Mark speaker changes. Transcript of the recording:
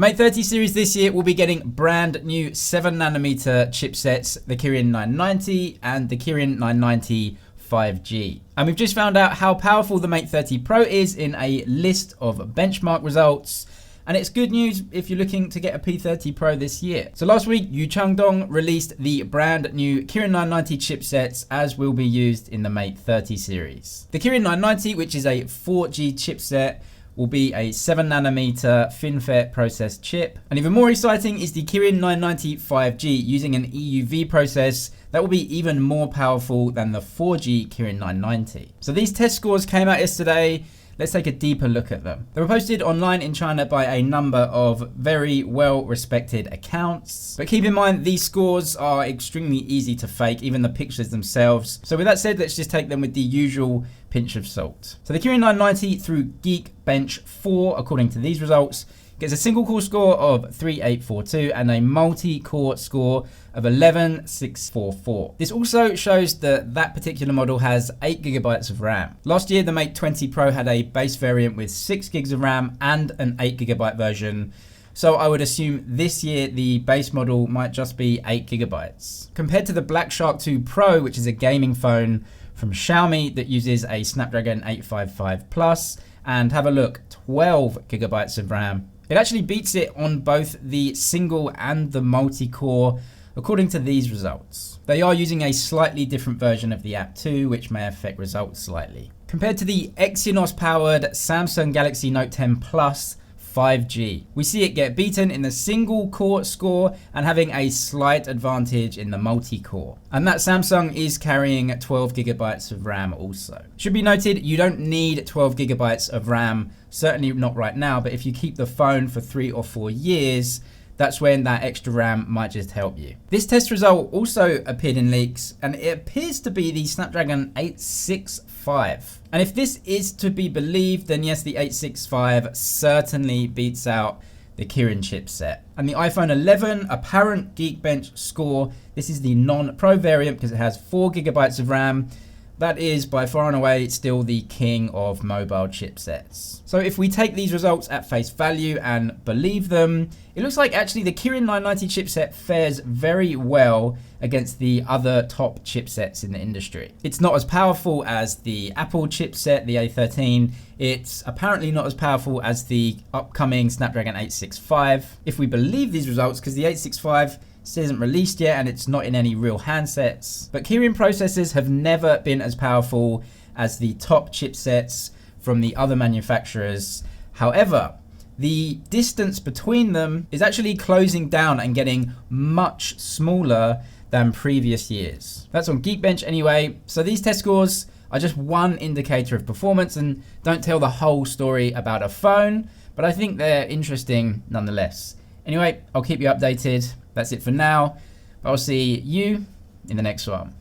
Speaker 1: Mate 30 series this year will be getting brand new 7nm chipsets, the Kirin 990 and the Kirin 990 5G. And we've just found out how powerful the Mate 30 Pro is in a list of benchmark results. And it's good news if you're looking to get a P30 Pro this year. So last week, Yu Changdong released the brand new Kirin 990 chipsets as will be used in the Mate 30 series. The Kirin 990, which is a 4G chipset, will be a 7nm FinFET process chip. And even more exciting is the Kirin 990 5G using an EUV process that will be even more powerful than the 4G Kirin 990. So these test scores came out yesterday. Let's take a deeper look at them. They were posted online in China by a number of very well-respected accounts. But keep in mind, these scores are extremely easy to fake, even the pictures themselves. So with that said, let's just take them with the usual pinch of salt. So the Kirin 990 through Geekbench 4, according to these results, gets a single core score of 3842 and a multi-core score of 11644. This also shows that that particular model has 8GB of RAM. Last year, the Mate 20 Pro had a base variant with 6GB of RAM and an 8GB version. So I would assume this year the base model might just be 8GB. Compared to the Black Shark 2 Pro, which is a gaming phone from Xiaomi that uses a Snapdragon 855 Plus, and have a look, 12GB of RAM. It actually beats it on both the single and the multi-core, according to these results. They are using a slightly different version of the app too, which may affect results slightly. Compared to the Exynos-powered Samsung Galaxy Note 10 Plus 5G, we see it get beaten in the single core score and having a slight advantage in the multi-core. And that Samsung is carrying 12GB of RAM also. Should be noted, you don't need 12GB of RAM, certainly not right now, but if you keep the phone for 3 or 4 years, that's when that extra RAM might just help you. This test result also appeared in leaks, and it appears to be the Snapdragon 865. And if this is to be believed, then yes, the 865 certainly beats out the Kirin chipset. And the iPhone 11 apparent Geekbench score, this is the non-Pro variant because it has 4GB of RAM. That is by far and away still the king of mobile chipsets. So if we take these results at face value and believe them, it looks like actually the Kirin 990 chipset fares very well against the other top chipsets in the industry. It's not as powerful as the Apple chipset, the A13. It's apparently not as powerful as the upcoming Snapdragon 865. If we believe these results, because the 865 still isn't released yet and it's not in any real handsets. But Kirin processors have never been as powerful as the top chipsets from the other manufacturers. However, the distance between them is actually closing down and getting much smaller than previous years. That's on Geekbench anyway. So these test scores are just one indicator of performance and don't tell the whole story about a phone, but I think they're interesting nonetheless. Anyway, I'll keep you updated. That's it for now. I'll see you in the next one.